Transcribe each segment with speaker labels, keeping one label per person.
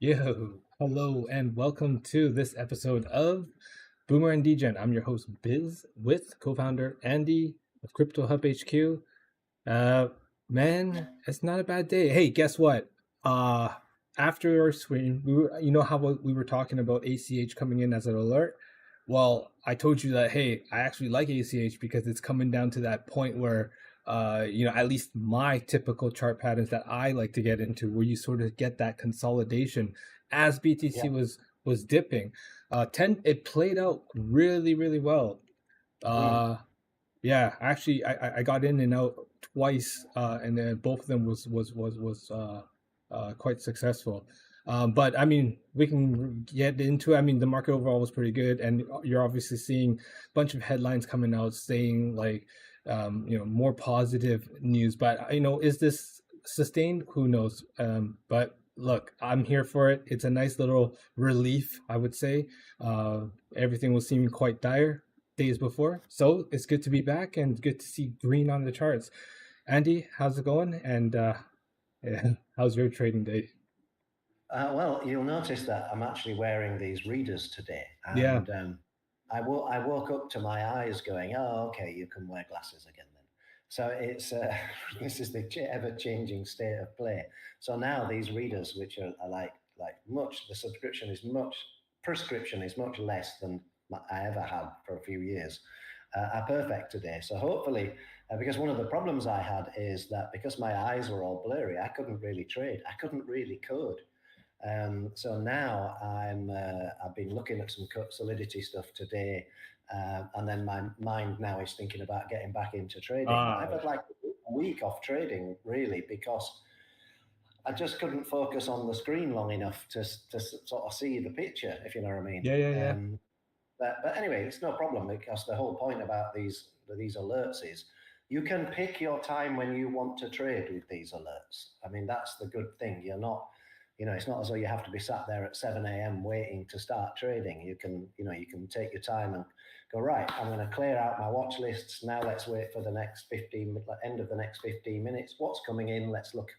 Speaker 1: Yo, hello, and welcome to this episode of Boomer and Degen. I'm your host, Biz, with co-founder Andy of Crypto Hub HQ. Man, it's not a bad day. Hey, guess what? Uh, After our screen, you know how we were talking about ACH coming in as an alert? Well, I told you that, hey, I actually like ACH because it's coming down to that point where at least my typical chart patterns that I like to get into, where you sort of get that consolidation as BTC
Speaker 2: Yeah.
Speaker 1: was dipping. It played out really, really well.
Speaker 2: Mm.
Speaker 1: Yeah, actually, I got in and out twice, and then both of them was quite successful. But I mean, we can get into it. I mean, the market overall was pretty good, and you're obviously seeing a bunch of headlines coming out saying like, more positive news. But is this sustained? Who knows? But look, I'm here for it. It's a nice little relief, I would say. Everything was seeming quite dire days before. So it's good to be back and good to see green on the charts. Andy, how's it going? And yeah, how's your trading day?
Speaker 2: Well, you'll notice that I'm actually wearing these readers today,
Speaker 1: Yeah.
Speaker 2: and I woke up to my eyes going, "Oh, okay, you can wear glasses again then." So it's this is the ever-changing state of play. So now these readers, which are like much, the prescription is much less than I ever had for a few years, are perfect today. So hopefully, because one of the problems I had is that because my eyes were all blurry, I couldn't really trade. I couldn't really code. So now I've been looking at some solidity stuff today, and then my mind now is thinking about getting back into trading. But I've
Speaker 1: Ah,
Speaker 2: had like a week off trading really because I just couldn't focus on the screen long enough to sort of see the picture, if you know what I mean.
Speaker 1: yeah, yeah, yeah.
Speaker 2: But anyway, it's no problem because the whole point about these alerts is you can pick your time when you want to trade with these alerts. I mean, that's the good thing. You're not, it's not as though you have to be sat there at 7 a.m. waiting to start trading. You can take your time and go, right, I'm going to clear out my watch lists. Now let's wait for the next 15, end of the next 15 minutes. What's coming in? Let's look,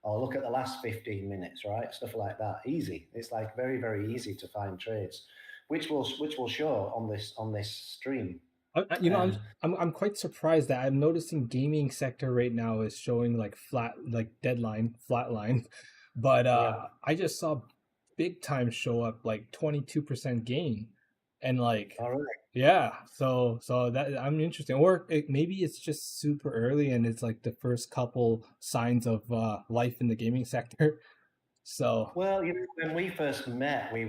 Speaker 2: or look at the last 15 minutes, right? Stuff like that. Easy. It's like very, very easy to find trades, which will show on this stream.
Speaker 1: I- you know, I'm
Speaker 2: Um,
Speaker 1: I'm I'm quite surprised that I'm noticing gaming sector right now is showing like flatline, but
Speaker 2: yeah.
Speaker 1: I just saw big time show up like 22% gain, and like
Speaker 2: All right.
Speaker 1: yeah, so that I'm interested, or maybe it's just super early and it's like the first couple signs of life in the gaming sector. So
Speaker 2: Well, when we first met, we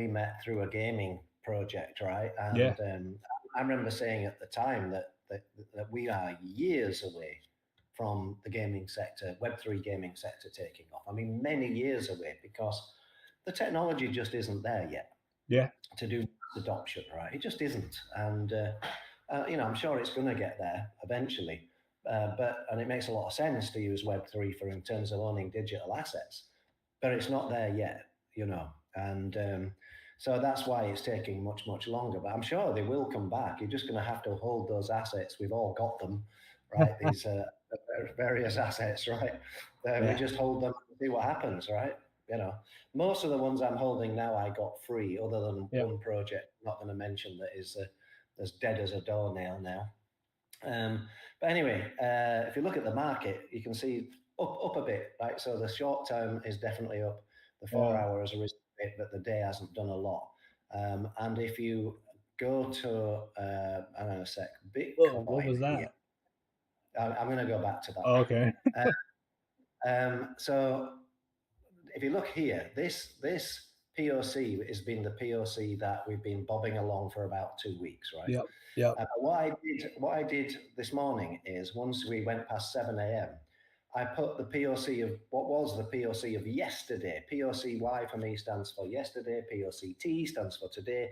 Speaker 2: met through a gaming project, right?
Speaker 1: yeah,
Speaker 2: And I remember saying at the time that we are years away from the gaming sector, Web3 gaming sector taking off. I mean, many years away because the technology just isn't there yet
Speaker 1: yeah,
Speaker 2: to do mass adoption, right? It just isn't. And, I'm sure it's going to get there eventually. And it makes a lot of sense to use Web3 for in terms of owning digital assets, but it's not there yet. And so that's why it's taking much, much longer. But I'm sure they will come back. You're just going to have to hold those assets. We've all got them, right? These various assets, right? We
Speaker 1: yeah,
Speaker 2: just hold them and see what happens, right? You know, most of the ones I'm holding now I got free, other than
Speaker 1: yeah.
Speaker 2: one project I'm not going to mention that is as dead as a doornail now. But anyway, if you look at the market, you can see up a bit, right? So the short term is definitely up. The four
Speaker 1: Yeah.
Speaker 2: hours are a bit, but the day hasn't done a lot. And if you go to, hang on a sec,
Speaker 1: Whoa, what
Speaker 2: Bitcoin
Speaker 1: was
Speaker 2: here,
Speaker 1: that?
Speaker 2: I'm going to go back to that.
Speaker 1: Oh, okay.
Speaker 2: So if you look here, this POC has been the POC that we've been bobbing along for about 2 weeks, right?
Speaker 1: Yep, yep.
Speaker 2: What I did this morning is once we went past 7 a.m., I put the POC of what was the POC of yesterday. POCY for me stands for yesterday. POCT stands for today.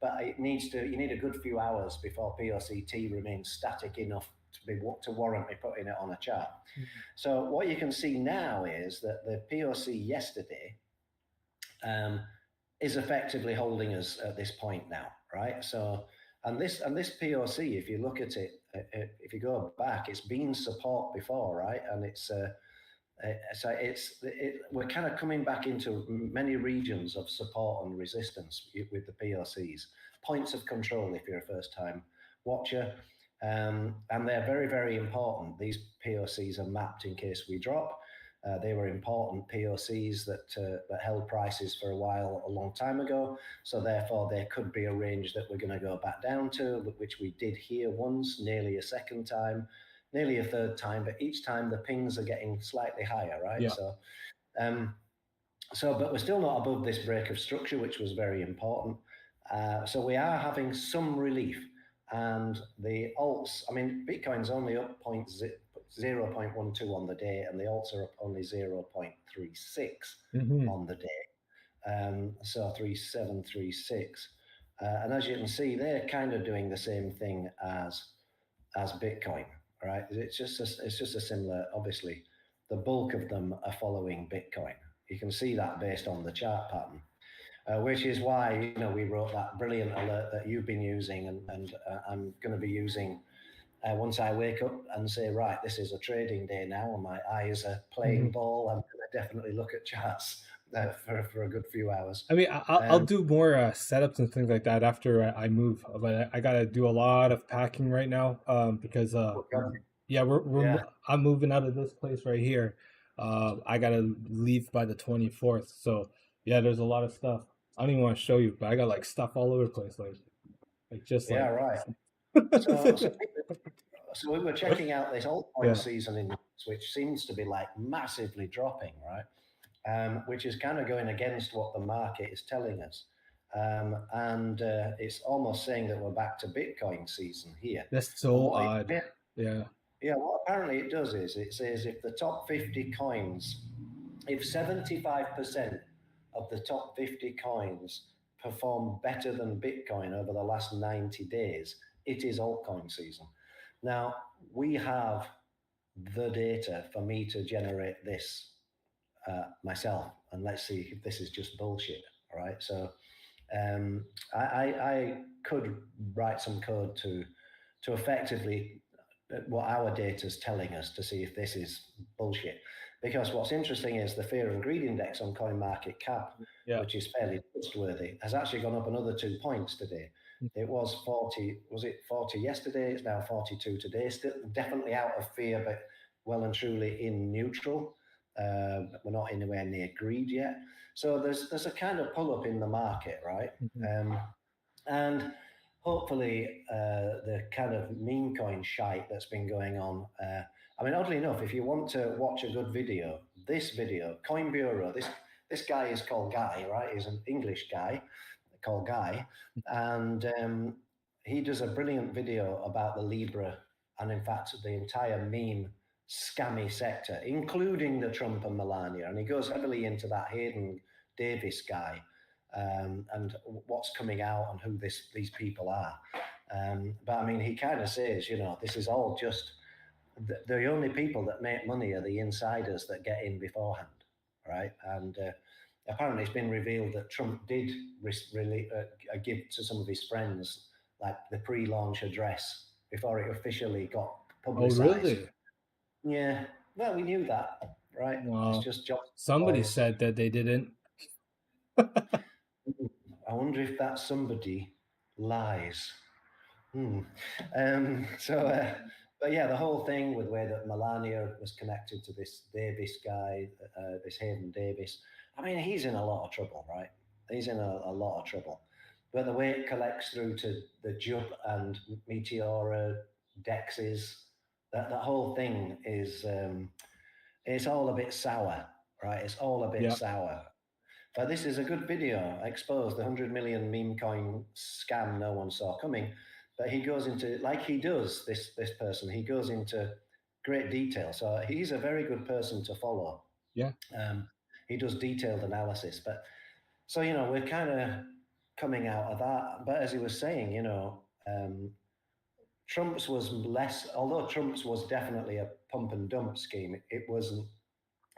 Speaker 2: But you need a good few hours before POCT remains static enough to warrant me putting it on a chart.
Speaker 1: Mhm.
Speaker 2: So what you can see now is that the POC yesterday um, is effectively holding us at this point now, right? So, and this POC, if you look at it, if you go back, it's been support before, right? And So we're kind of coming back into many regions of support and resistance with the POCs, points of control if you're a first time watcher. And they're very, very important. These POCs are mapped in case we drop. They were important POCs that held prices for a while, a long time ago. So therefore, there could be a range that we're going to go back down to, which we did here once, nearly a second time, nearly a third time. But each time the pings are getting slightly higher, right?
Speaker 1: Yeah.
Speaker 2: But we're still not above this break of structure, which was very important. So we are having some relief. And the alts, I mean, Bitcoin's only up 0.12 on the day, and the alts are up only 0.36 on the day. So 3736. And as you can see, they're kind of doing the same thing as Bitcoin, right? It's just a similar, obviously, the bulk of them are following Bitcoin. You can see that based on the chart pattern. Which is why we wrote that brilliant alert that you've been using, and I'm going to be using once I wake up and say, right, this is a trading day now, and my eyes are playing ball. I'm going to definitely look at charts for a good few hours.
Speaker 1: I mean, I'll do more setups and things like that after I move, but I gotta do a lot of packing right now because I'm moving out of this place right here. I gotta leave by the 24th, so yeah, there's a lot of stuff. I don't even want to show you, but I got like stuff all over the place,
Speaker 2: right. So we were checking out this altcoin season in which seems to be like massively dropping, right? Which is kind of going against what the market is telling us. And it's almost saying that we're back to Bitcoin season here.
Speaker 1: That's so odd.
Speaker 2: Yeah, what apparently it does is it says if the top 50 coins, if 75% of the top 50 coins perform better than Bitcoin over the last 90 days, it is altcoin season. Now, we have the data for me to generate this myself, and let's see if this is just bullshit, all right? So I could write some code to effectively what our data is telling us to see if this is bullshit. Because what's interesting is the fear and greed index on CoinMarketCap, which is fairly trustworthy, has actually gone up another 2 points today. It was 40, was it 40 yesterday? It's now 42 today. Still definitely out of fear, but well and truly in neutral. We're not anywhere near greed yet. So there's a kind of pull up in the market, right? And hopefully the kind of meme coin shite that's been going on. I mean, oddly enough, if you want to watch a good video, this video, Coin Bureau, this guy is called Guy, right? He's an English guy called Guy. And he does a brilliant video about the Libra and, in fact, the entire meme scammy sector, including the Trump and Melania. And he goes heavily into that Hayden Davis guy. And what's coming out and who these people are. But I mean, he kind of says, this is all just the only people that make money are the insiders that get in beforehand, right? And apparently it's been revealed that Trump did give to some of his friends like the pre-launch address before it officially got publicized.
Speaker 1: Oh, really?
Speaker 2: Yeah. Well, we knew that, right?
Speaker 1: Wow.
Speaker 2: It's just
Speaker 1: somebody said that they didn't.
Speaker 2: I wonder if that somebody lies. But yeah, the whole thing with the way that Melania was connected to this Davis guy, this Hayden Davis, I mean, he's in a lot of trouble, right? He's in a lot of trouble. But the way it collects through to the Jub and Meteora, Dexes, that whole thing is, it's all a bit sour, right? It's all a bit sour. But this is a good video, exposed the 100 million meme coin scam no one saw coming. But he goes into, like he does, this person, he goes into great detail. So he's a very good person to follow.
Speaker 1: Yeah.
Speaker 2: He does detailed analysis. But so, we're kind of coming out of that. But as he was saying, Trump's was less, although Trump's was definitely a pump and dump scheme, it wasn't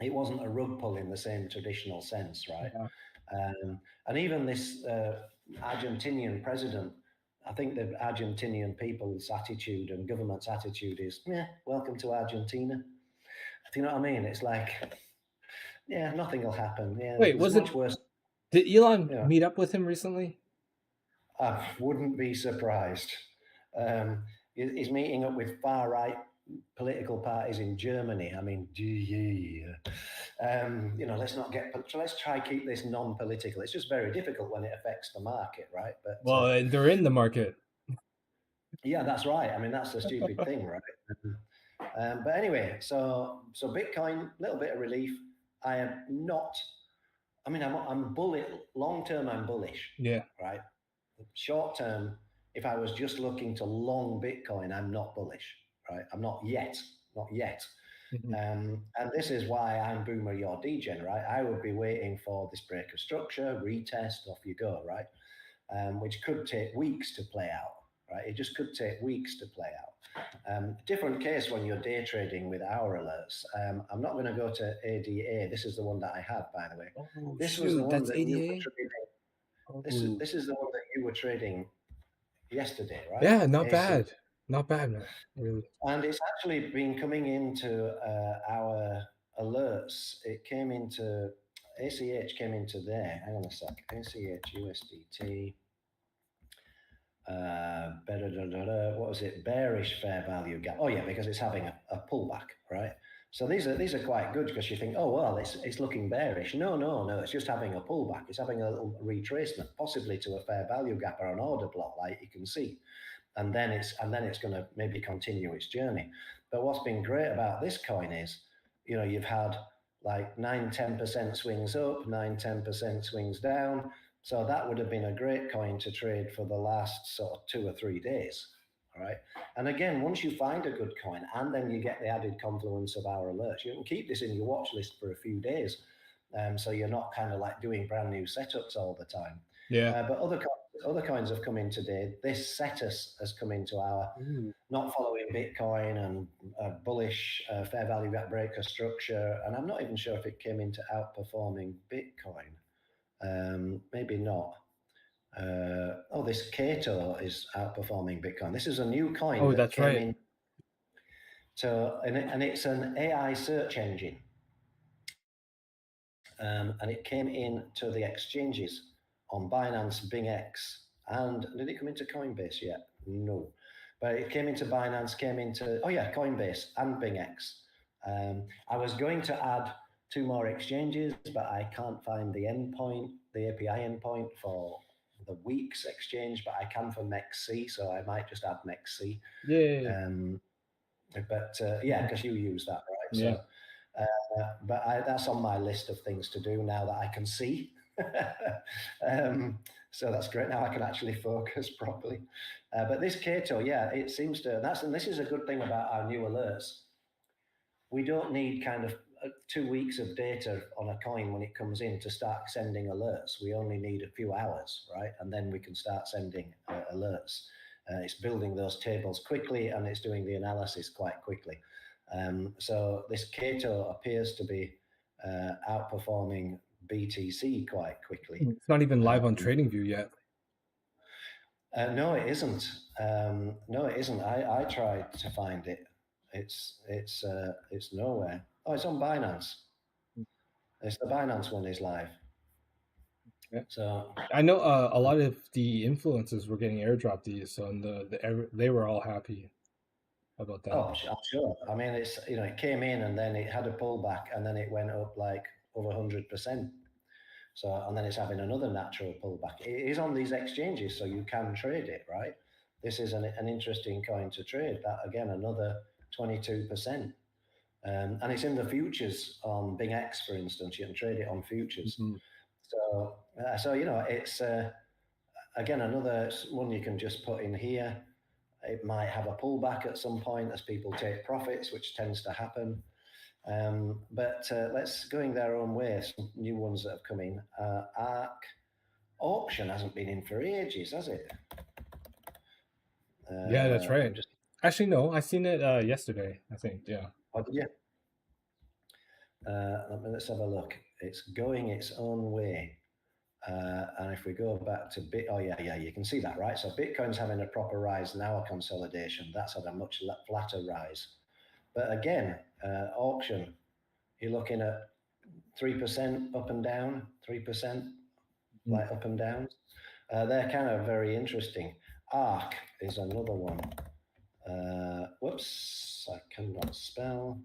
Speaker 2: a rug pull in the same traditional sense, right? Yeah. And even this Argentinian president, I think the Argentinian people's attitude and government's attitude is, welcome to Argentina. Do you know what I mean? It's like, yeah, nothing will happen. Yeah,
Speaker 1: Wait,
Speaker 2: there's
Speaker 1: was
Speaker 2: much
Speaker 1: it?
Speaker 2: worse.
Speaker 1: Did Elon
Speaker 2: You know,
Speaker 1: meet up with him recently?
Speaker 2: I wouldn't be surprised. He's meeting up with far right political parties in Germany. I mean, yeah. Let's not get. So let's try keep this non-political. It's just very difficult when it affects the market, right? But
Speaker 1: Well, they're in the market.
Speaker 2: yeah, that's right. I mean, that's the stupid thing, right? But anyway, so Bitcoin, a little bit of relief. I am not. I mean, I'm bullish. Long term, I'm bullish,
Speaker 1: Yeah.
Speaker 2: right? Short term, if I was just looking to long Bitcoin, I'm not bullish, right? I'm not yet, not yet.
Speaker 1: Mhm.
Speaker 2: And this is why I'm Boomer, you're Degen, right? I would be waiting for this break of structure, retest, off you go, right? Which could take weeks to play out, right? It just could take weeks to play out. Different case when you're day trading with hour alerts. I'm not going to go to ADA. This is the one that I had, by the way.
Speaker 1: Oh
Speaker 2: This was the
Speaker 1: shoot,
Speaker 2: one
Speaker 1: that's
Speaker 2: that you were
Speaker 1: ADA.
Speaker 2: trading.
Speaker 1: Oh.
Speaker 2: This is the one that you were trading yesterday, right?
Speaker 1: Yeah, not
Speaker 2: AC.
Speaker 1: bad. Not bad, man. Really.
Speaker 2: And it's actually been coming into our alerts. It came into ACH came into there. Hang on a sec. ACH USDT. What was it? Bearish fair value gap. Oh yeah, because it's having a pullback, right? So these are quite good because you think, oh well, it's looking bearish. No, it's just having a pullback. It's having a little retracement, possibly to a fair value gap or an order block, like you can see, and then it's going to maybe continue its journey. But what's been great about this coin is, you've had like 9-10% swings up, 9-10% swings down. So that would have been a great coin to trade for the last sort of 2 or 3 days. All right. And again, once you find a good coin and then you get the added confluence of our alerts, you can keep this in your watch list for a few days. So you're not kind of like doing brand new setups all the time.
Speaker 1: Yeah.
Speaker 2: But other coins have come in today. This Cetus has come into our
Speaker 1: Ooh.
Speaker 2: not following Bitcoin and bullish fair value gap breaker structure. And I'm not even sure if it came into outperforming Bitcoin. Maybe not. This Cato is outperforming Bitcoin. This is a new coin
Speaker 1: Oh,
Speaker 2: that
Speaker 1: that's
Speaker 2: came
Speaker 1: right.
Speaker 2: in. And it's an AI search engine. And it came in to the exchanges on Binance, BingX, and did it come into Coinbase yet? No. But it came into Binance, Coinbase and BingX. I was going to add 2 more exchanges, but I can't find the endpoint, the API endpoint for the week's exchange, but I can for MEXC, so I might just add MEXC.
Speaker 1: Yeah.
Speaker 2: Because you use that, right?
Speaker 1: Yeah.
Speaker 2: But that's on my list of things to do now that I can see. So that's great. Now I can actually focus properly. But this Cato, it seems to. And this is a good thing about our new alerts. We don't need kind of 2 weeks of data on a coin when it comes in to start sending alerts. We only need a few hours, right? And then we can start sending alerts. It's building those tables quickly and it's doing the analysis quite quickly. So this Cato appears to be outperforming BTC quite quickly.
Speaker 1: It's not even live on TradingView yet.
Speaker 2: No, it isn't. No, it isn't. I tried to find it. It's nowhere. Oh, it's on Binance. It's the Binance one is live.
Speaker 1: Yeah.
Speaker 2: So
Speaker 1: I know a lot of the influencers were getting airdrop these, so they were all happy about that.
Speaker 2: oh, I'm sure. I mean, it came in and then it had a pullback and then it went up like over 100%. So, and then it's having another natural pullback. It is on these exchanges, so you can trade it, right? This is an interesting coin to trade. That again, another 22%. And it's in the futures on BingX, for instance. You can trade it on futures.
Speaker 1: Mm-hmm.
Speaker 2: So it's again another one you can just put in here. It might have a pullback at some point as people take profits, which tends to happen. But let's going their own way. Some new ones that have come in. Arc auction hasn't been in for ages, has it?
Speaker 1: Yeah, that's right. Actually, no, I seen it yesterday. I think, yeah.
Speaker 2: Oh, did you? Let's have a look. It's going its own way. And if we go back to you can see that, right? So Bitcoin's having a proper rise now, a consolidation. That's had a much flatter rise. But again, auction, you're looking at 3% up and down, 3%
Speaker 1: Mm.
Speaker 2: like up and down. They're kind of very interesting. Arc is another one. Whoops, I cannot spell.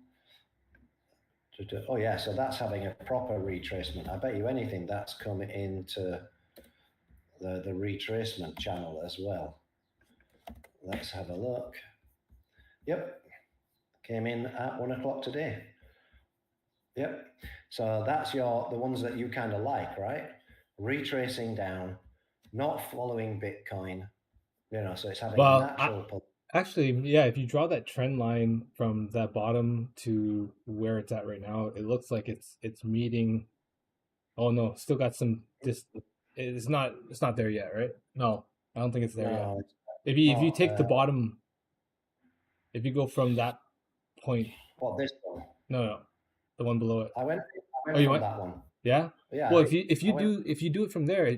Speaker 2: Oh yeah, so that's having a proper retracement. I bet you anything that's coming into the retracement channel as well. Let's have a look. Yep, came in at 1 o'clock today. Yep. So that's the ones that you kind of like, right? Retracing down, not following Bitcoin, so it's having a
Speaker 1: Well,
Speaker 2: natural.
Speaker 1: actually, yeah, if you draw that trend line from that bottom to where it's at right now, it looks like it's meeting. Oh no, still got some it's not there yet, right? No, I don't think it's there yet.
Speaker 2: No,
Speaker 1: If you
Speaker 2: not.
Speaker 1: take the bottom, if you go from that point,
Speaker 2: What, this one?
Speaker 1: no, the one below it.
Speaker 2: I went
Speaker 1: Oh, you
Speaker 2: from
Speaker 1: went?
Speaker 2: that one.
Speaker 1: Yeah.
Speaker 2: Yeah.
Speaker 1: Well, if
Speaker 2: I
Speaker 1: you
Speaker 2: went.
Speaker 1: do it from there,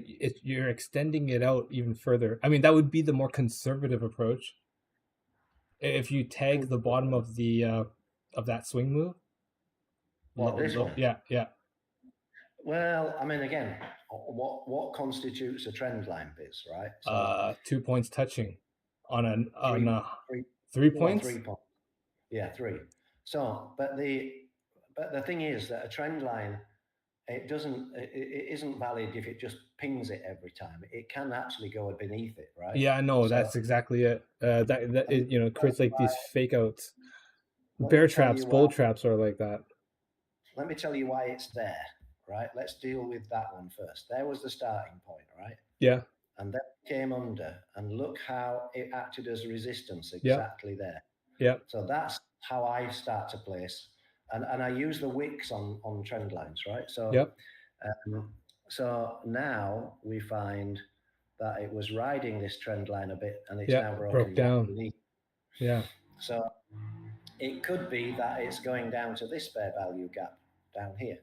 Speaker 1: you're extending it out even further. I mean, that would be the more conservative approach. If you tag the bottom of the of that swing move.
Speaker 2: What, this one?
Speaker 1: Yeah, yeah.
Speaker 2: Well, I mean, again, what constitutes a trend line, Biz, right? So
Speaker 1: 2 points touching on
Speaker 2: three,
Speaker 1: a
Speaker 2: three,
Speaker 1: 3 points.
Speaker 2: 3 points. Yeah, three. So, but the thing is that a trend line, it isn't valid if it just pings it every time. It can actually go beneath it, right?
Speaker 1: Yeah, no,
Speaker 2: So,
Speaker 1: that's exactly it. That it creates like these fake outs.
Speaker 2: let
Speaker 1: Bear
Speaker 2: me tell
Speaker 1: traps,
Speaker 2: you why.
Speaker 1: bull traps are like that.
Speaker 2: Let me tell you why it's there, right? Let's deal with that one first. There was the starting point, right?
Speaker 1: Yeah,
Speaker 2: And then it came under, and look how it acted as resistance
Speaker 1: yeah,
Speaker 2: exactly there.
Speaker 1: yeah,
Speaker 2: So that's how I start to place, and I use the wicks on trend lines, right?
Speaker 1: yeah,
Speaker 2: So now we find that it was riding this trend line a bit, and it's
Speaker 1: yeah.
Speaker 2: now
Speaker 1: Broke
Speaker 2: broken down
Speaker 1: down.
Speaker 2: beneath.
Speaker 1: Yeah,
Speaker 2: So it could be that it's going down to this fair value gap down here.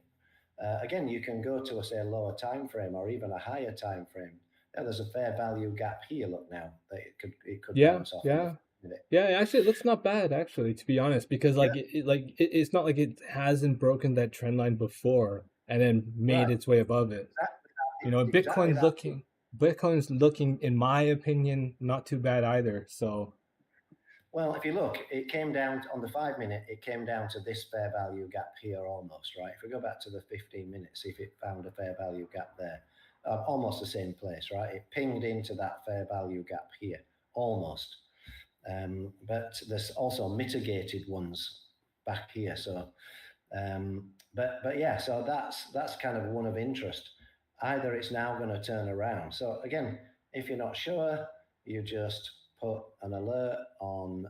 Speaker 2: Again, you can go to say a lower time frame or even a higher time frame. Yeah, there's a fair value gap here. Look now that it could
Speaker 1: yeah,
Speaker 2: bounce off.
Speaker 1: yeah. Yeah, actually, it looks not bad, actually, to be honest, because like it's not like it hasn't broken that trend line before and then made
Speaker 2: Right.
Speaker 1: its way above it. You know,
Speaker 2: Exactly
Speaker 1: Bitcoin's looking, in my opinion, not too bad either. So,
Speaker 2: well, if you look, it came down on the 5 minute. It came down to this fair value gap here, almost right. If we go back to the 15 minutes, see if it found a fair value gap there, almost the same place, right? It pinged into that fair value gap here, almost. But there's also mitigated ones back here. So, but yeah, so that's kind of one of interest. Either it's now going to turn around. So again, if you're not sure, you just put an alert on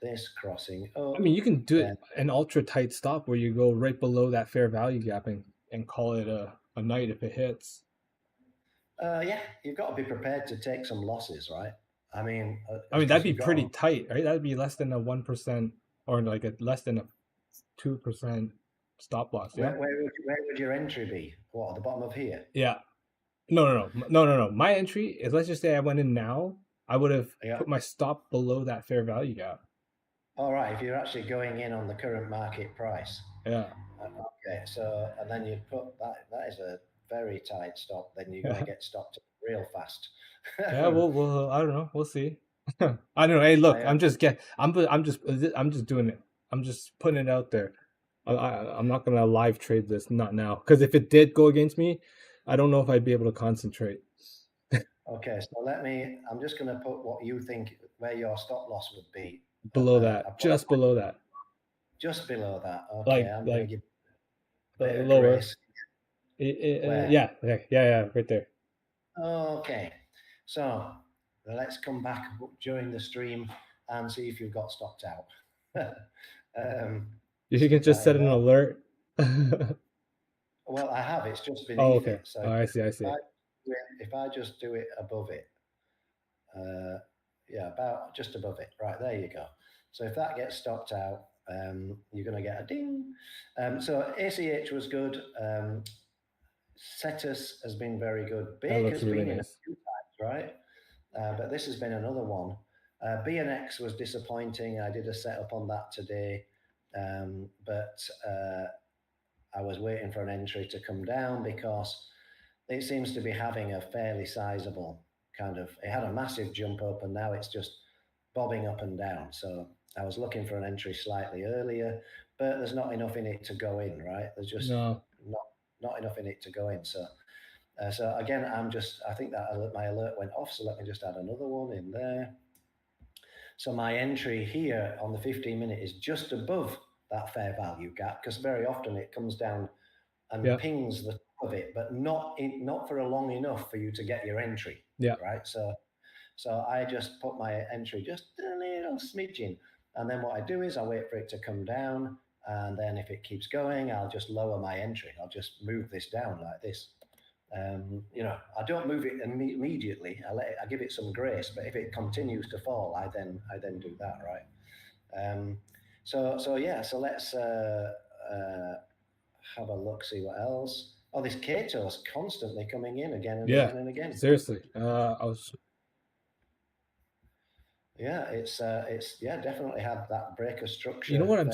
Speaker 2: this crossing up.
Speaker 1: I mean, you can do it an ultra tight stop where you go right below that fair value gap and call it a night if it hits.
Speaker 2: Yeah, you've got to be prepared to take some losses, right? I mean,
Speaker 1: that'd be pretty tight, right? That'd be less than a 1% or like less than a 2% stop loss. Yeah.
Speaker 2: Where would your entry be? What, at the bottom of here?
Speaker 1: Yeah. No. My entry is, let's just say I went in now, I would have put my stop below that fair value gap.
Speaker 2: All right, if you're actually going in on the current market price.
Speaker 1: Yeah.
Speaker 2: Okay, so and then you put that is a very tight stop. Then you're going to get stopped real fast.
Speaker 1: Yeah, well, I don't know. We'll see. I don't know. Hey, look, I'm just doing it. I'm just putting it out there. I'm not gonna live trade this, not now, because if it did go against me, I don't know if I'd be able to concentrate.
Speaker 2: Okay, so I'm just going to put what you think where your stop loss would be.
Speaker 1: Below that, just below that.
Speaker 2: Just below that. Okay, I'm going to give
Speaker 1: a bit lower. Yeah, right there.
Speaker 2: Okay, so let's come back during the stream and see if you've got stopped out.
Speaker 1: You can just set an alert.
Speaker 2: Well, I have. It's just beneath it. So
Speaker 1: I see.
Speaker 2: If I just do it above it, about just above it. Right, there you go. So if that gets stopped out, you're going to get a ding. So ACH was good. Cetus has been very good. Big has been in a few times, right? But this has been another one. BNX was disappointing. I did a setup on that today, but I was waiting for an entry to come down because it seems to be having a fairly sizable kind of. It had a massive jump up, and now it's just bobbing up and down. So I was looking for an entry slightly earlier, but there's not enough in it to go in, right? There's just
Speaker 1: No.
Speaker 2: not enough in it to go in. So again, I think that my alert went off. So let me just add another one in there. So my entry here on the 15-minute is just above that fair value gap, because very often it comes down and
Speaker 1: Yeah.
Speaker 2: pings the top of it, but not for a long enough for you to get your entry.
Speaker 1: Yeah.
Speaker 2: Right. So I just put my entry just a little smidgen, and then what I do is I wait for it to come down, and then if it keeps going, I'll just lower my entry. I'll just move this down like this. I don't move it immediately. I give it some grace, but if it continues to fall, I then do that, right? So let's have a look, see what else. Oh, this Kato's constantly coming in again and again and again.
Speaker 1: Seriously,
Speaker 2: it's definitely had that breaker structure.
Speaker 1: You know what I'm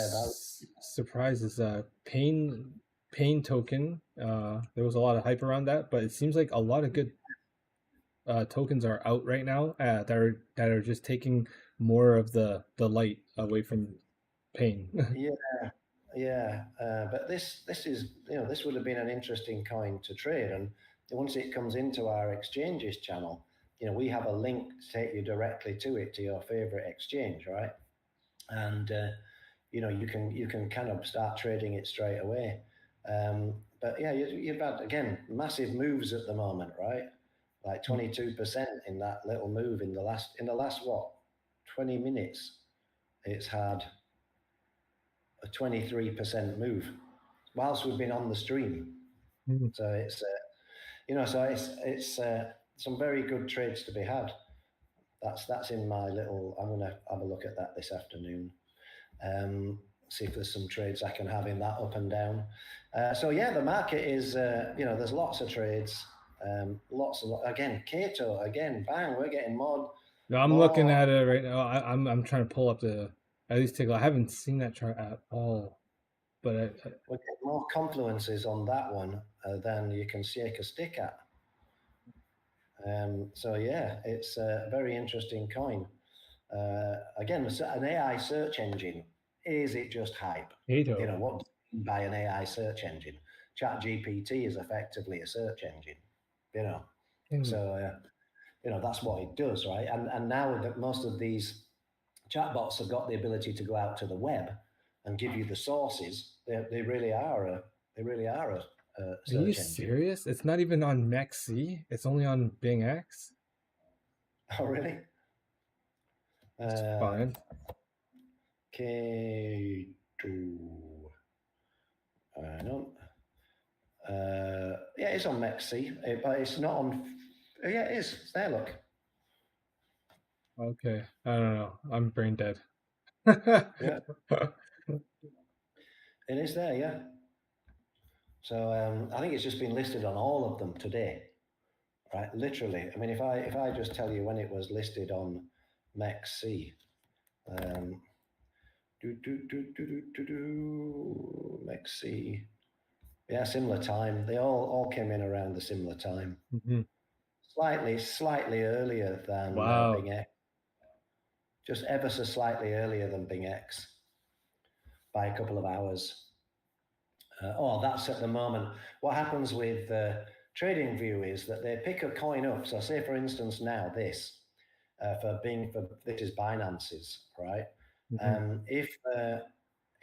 Speaker 1: surprised is pain token. There was a lot of hype around that, but it seems like a lot of good tokens are out right now that are just taking more of the light away from pain.
Speaker 2: But this is this would have been an interesting coin to trade, and once it comes into our exchanges channel, we have a link to take you directly to it, to your favorite exchange, right? And you can kind of start trading it straight away. But yeah, you've had again massive moves at the moment, right? Like 22% in that little move in the last what 20 minutes. It's had a 23% move whilst we've been on the stream.
Speaker 1: Mm-hmm.
Speaker 2: So it's it's some very good trades to be had. That's in my little. I'm gonna have a look at that this afternoon. See if there's some trades I can have in that up and down. The market is there's lots of trades. Again, Kato again, bang, we're getting more.
Speaker 1: No, I'm looking at it right now. I'm trying to pull up at least take. I haven't seen that chart at all, but
Speaker 2: we're getting more confluences on that one than you can shake a stick at. It's a very interesting coin. Again, an AI search engine. Is it just hype?
Speaker 1: Kato.
Speaker 2: What do you mean by an AI search engine? ChatGPT is effectively a search engine. So that's what it does, right? And now that most of these chatbots have got the ability to go out to the web and give you the sources, they really are a search engine.
Speaker 1: Are you serious? It's not even on MEXC. It's only on Bing X.
Speaker 2: Oh, really?
Speaker 1: That's fine.
Speaker 2: K2. No. It's on MEXC, but it's not on. Oh, yeah, it is. It's there, look.
Speaker 1: Okay. I don't know. I'm brain dead.
Speaker 2: Yeah. It is there, yeah. So I think it's just been listed on all of them today, right? Literally. I mean, if I just tell you when it was listed on MEXC, MEXC. Yeah, similar time. They all came in around the similar time.
Speaker 1: Mm-hmm.
Speaker 2: Slightly earlier than Bing X. Just ever so slightly earlier than Bing X by a couple of hours. That's at the moment. What happens with TradingView is that they pick a coin up. So say, for instance, now this this is Binance's, right?
Speaker 1: Mm-hmm.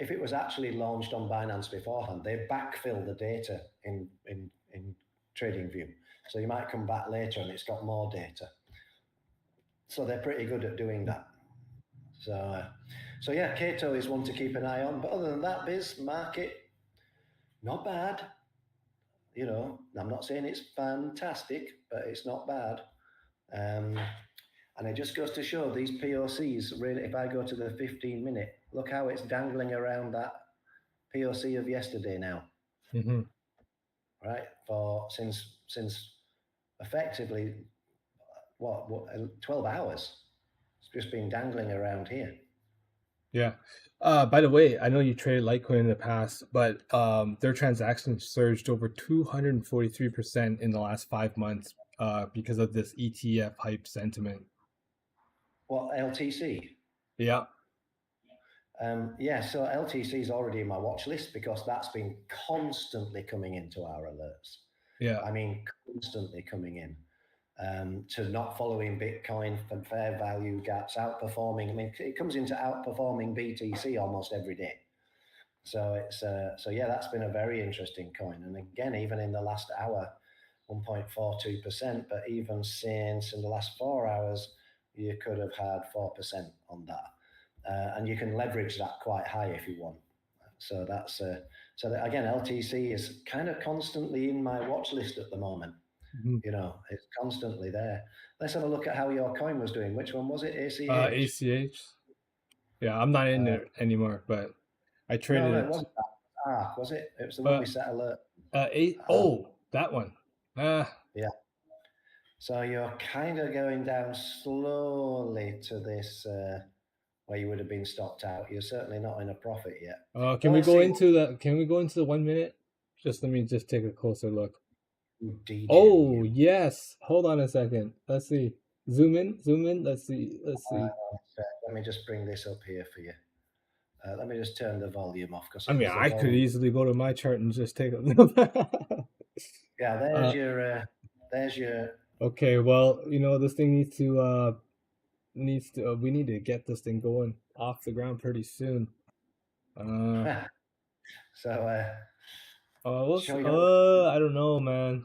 Speaker 2: If it was actually launched on Binance beforehand, they backfill the data in TradingView. So you might come back later and it's got more data. So they're pretty good at doing that. So yeah, Kato is one to keep an eye on. But other than that, biz market, not bad. I'm not saying it's fantastic, but it's not bad. And it just goes to show these POCs, really, if I go to the 15-minute, look how it's dangling around that POC of yesterday now.
Speaker 1: Mm-hmm.
Speaker 2: Right? Since effectively, 12 hours. It's just been dangling around here.
Speaker 1: Yeah. By the way, I know you traded Litecoin in the past, but their transactions surged over 243% in the last 5 months because of this ETF hype sentiment.
Speaker 2: What, LTC?
Speaker 1: Yeah.
Speaker 2: Yeah, so LTC is already in my watch list because that's been constantly coming into our alerts.
Speaker 1: Yeah.
Speaker 2: I mean, constantly coming in. To not following Bitcoin for fair value gaps, outperforming. I mean, it comes into outperforming BTC almost every day. So so yeah, that's been a very interesting coin. And again, even in the last hour, 1.42%. But even since in the last 4 hours, you could have had 4% on that, and you can leverage that quite high if you want. So that's so that, again, LTC is kind of constantly in my watch list at the moment.
Speaker 1: Mhm.
Speaker 2: You know, it's constantly there. Let's have a look at how your coin was doing. Which one was it? ACH?
Speaker 1: ACH. Yeah, I'm not in
Speaker 2: Uh,
Speaker 1: it anymore, but I
Speaker 2: no,
Speaker 1: traded
Speaker 2: no, it
Speaker 1: it.
Speaker 2: wasn't that. ARC, was it? It was the one we
Speaker 1: But
Speaker 2: set alert. ARC,
Speaker 1: oh, that one.
Speaker 2: yeah. So you're kind of going down slowly to this where you would have been stopped out. You're certainly not in a profit yet.
Speaker 1: Can
Speaker 2: But
Speaker 1: we
Speaker 2: let's
Speaker 1: go
Speaker 2: see
Speaker 1: into the 1 minute? Just let me just take a closer look.
Speaker 2: what Degen
Speaker 1: Oh,
Speaker 2: you.
Speaker 1: yes. Hold on a second. Let's see. Zoom in, zoom in. Let's see. Let's see.
Speaker 2: Let me just bring this up here for you. Let me just turn the volume off because
Speaker 1: I mean,
Speaker 2: there's a
Speaker 1: I could
Speaker 2: volume.
Speaker 1: easily go to my chart and just take a
Speaker 2: Yeah,
Speaker 1: uh
Speaker 2: there's your
Speaker 1: okay, well, this thing needs to we need to get this thing going off the ground pretty soon. Uh
Speaker 2: so sure you don't
Speaker 1: I don't know, man.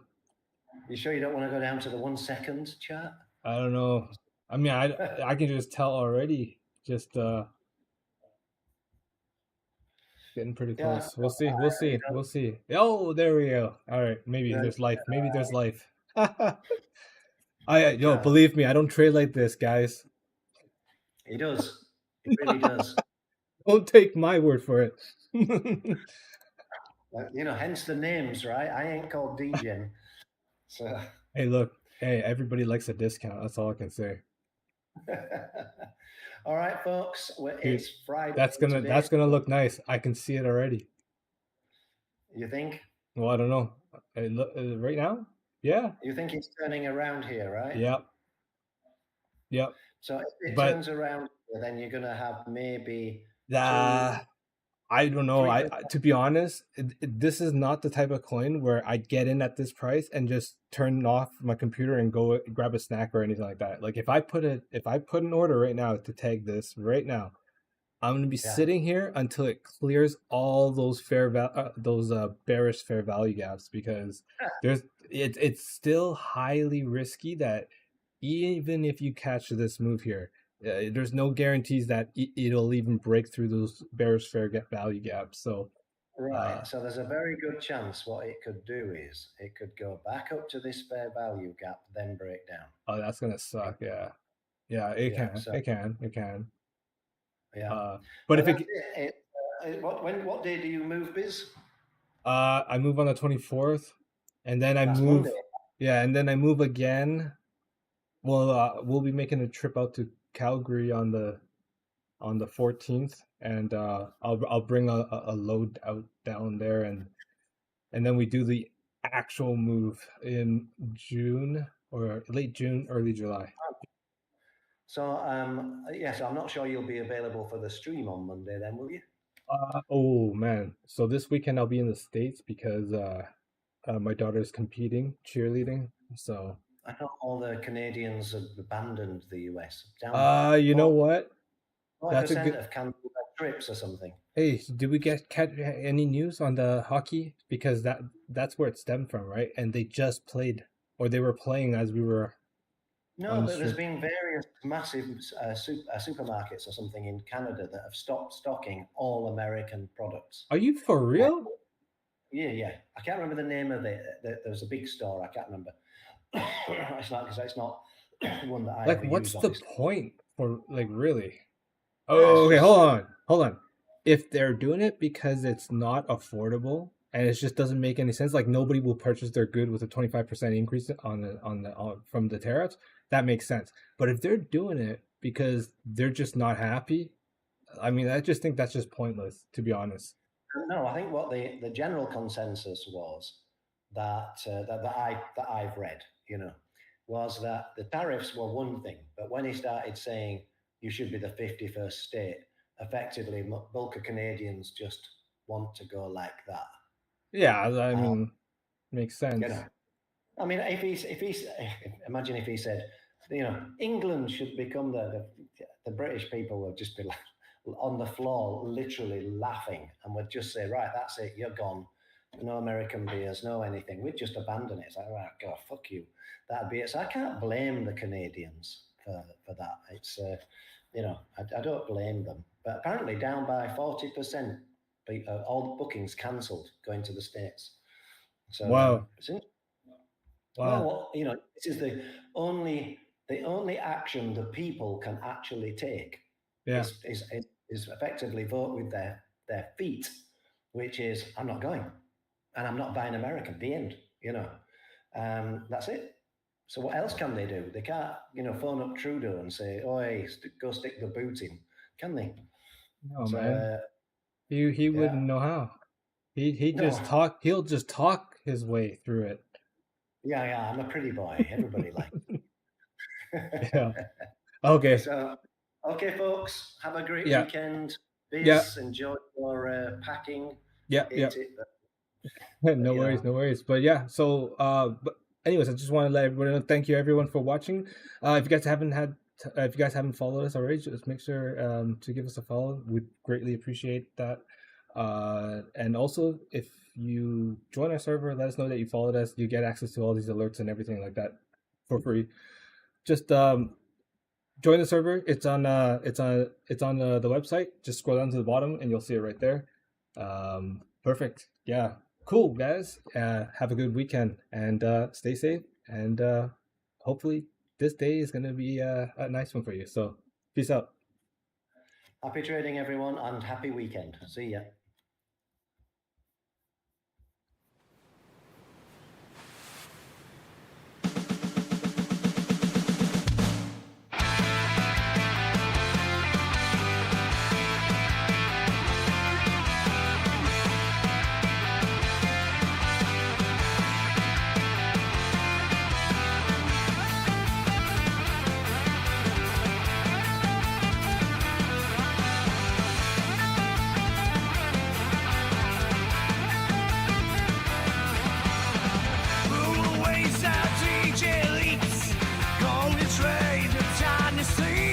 Speaker 2: you sure you don't want to go down to the 1 second chart?
Speaker 1: I don't know. I mean, I can just tell already. Just getting pretty
Speaker 2: Yeah,
Speaker 1: close. We'll see. We'll see. We'll see. Oh, there we go. All right. Maybe there's life. Maybe there's life. Yo,
Speaker 2: uh,
Speaker 1: believe me, I don't trade like this, guys.
Speaker 2: he does. He really does.
Speaker 1: Don't take my word for it.
Speaker 2: You know, hence the names, right? I ain't called Degen. So
Speaker 1: Hey, look. Hey, everybody likes a discount. That's all I can say.
Speaker 2: all right, folks.
Speaker 1: Dude,
Speaker 2: It's Friday today.
Speaker 1: that's gonna look nice. I can see it already.
Speaker 2: You think?
Speaker 1: Well, I don't know. Right now? Yeah.
Speaker 2: You think it's turning around here, right?
Speaker 1: Yep. Yep.
Speaker 2: So if it
Speaker 1: But
Speaker 2: turns around, then you're going to have maybe two,
Speaker 1: uh I don't know.
Speaker 2: 3%.
Speaker 1: To be honest, this is not the type of coin where I get in at this price and just turn off my computer and go grab a snack or anything like that. Like if I put an order right now to tag this right now, I'm gonna be
Speaker 2: Yeah,
Speaker 1: sitting here until it clears all those bearish fair value gaps because it's still highly risky that even if you catch this move here, there's no guarantees that it'll even break through those bearish fair value gaps. So
Speaker 2: right. So there's a very good chance what it could do is it could go back up to this fair value gap, then break down.
Speaker 1: oh, that's gonna suck. Yeah, yeah,
Speaker 2: Yeah. So
Speaker 1: it can.
Speaker 2: yeah.
Speaker 1: Uh, but
Speaker 2: Well,
Speaker 1: if
Speaker 2: that's
Speaker 1: it,
Speaker 2: it. What day do you move, Biz?
Speaker 1: I move on the 24th, and then I
Speaker 2: That's Monday.
Speaker 1: move. Yeah, and then I move again. Well, we'll be making a trip out to Calgary on the 14th, and I'll bring a load out down there, and then we do the actual move in June or late June, early July.
Speaker 2: So yes, I'm not sure you'll be available for the stream on Monday. Then will you?
Speaker 1: Oh man, so this weekend I'll be in the States because my daughter's competing cheerleading. So
Speaker 2: I thought all the Canadians have abandoned the US. Down
Speaker 1: you know what? That's a
Speaker 2: 4%
Speaker 1: good.
Speaker 2: have cancelled their trips or something.
Speaker 1: Hey, did we catch any news on the hockey? Because that's where it stemmed from, right? And they just played, or they were playing as we were
Speaker 2: No,
Speaker 1: on the
Speaker 2: but there's
Speaker 1: stream.
Speaker 2: been various massive supermarkets or something in Canada that have stopped stocking all American products.
Speaker 1: Are you for real?
Speaker 2: Yeah, yeah. I can't remember the name of it. There's a big store. I can't remember. It's not because it's not one that I
Speaker 1: Like,
Speaker 2: ever
Speaker 1: what's
Speaker 2: use,
Speaker 1: the
Speaker 2: obviously.
Speaker 1: point for like really?
Speaker 2: It's
Speaker 1: Oh, okay,
Speaker 2: just
Speaker 1: hold on. If they're doing it because it's not affordable and it just doesn't make any sense, like nobody will purchase their good with a 25% increase from the tariffs, that makes sense. But if they're doing it because they're just not happy. I mean, I just think that's just pointless, to be honest.
Speaker 2: No, I think what the general consensus was that I've read, was that the tariffs were one thing, but when he started saying you should be the 51st state, effectively, bulk of Canadians just want to go like that.
Speaker 1: Yeah, I mean, makes
Speaker 2: You
Speaker 1: sense.
Speaker 2: know, I mean, if he's imagine if he said, England should become the British people would just be like on the floor, literally laughing, and would just say, right, that's it, you're gone. No American beers, no anything. We'd just abandon it. It's like, right, God, fuck you. That'd be it. So I can't blame the Canadians for that. It's, I don't blame them. But apparently, down by 40%, all the bookings cancelled going to the States. So
Speaker 1: Wow.
Speaker 2: well, this is the only action the people can actually take is effectively vote with their feet, which is I'm not going, and I'm not buying American. The end. That's it. So what else can they do? They can't, phone up Trudeau and say, "Oh, hey, go stick the boot in," can they?
Speaker 1: No, man. He wouldn't know how. He just talk. He'll just talk his way through it.
Speaker 2: Yeah. I'm a pretty boy. Everybody likes
Speaker 1: it. Yeah. Okay.
Speaker 2: So, okay, folks. Have a great weekend. Biz, enjoy your packing.
Speaker 1: Yeah. No worries. But yeah. So, but anyways, I just want to let everyone know. Thank you, everyone, for watching. If you guys haven't followed us already, just make sure to give us a follow. We'd greatly appreciate that. And also, if you join our server, let us know that you followed us. You get access to all these alerts and everything like that for free. Just join the server. It's on the website. Just scroll down to the bottom and you'll see it right there. Perfect. Yeah. Cool, guys. Have a good weekend and stay safe. And hopefully this day is going to be a nice one for you. So peace out.
Speaker 2: Happy trading, everyone, and happy weekend. See ya.
Speaker 3: Trade the tiny sea.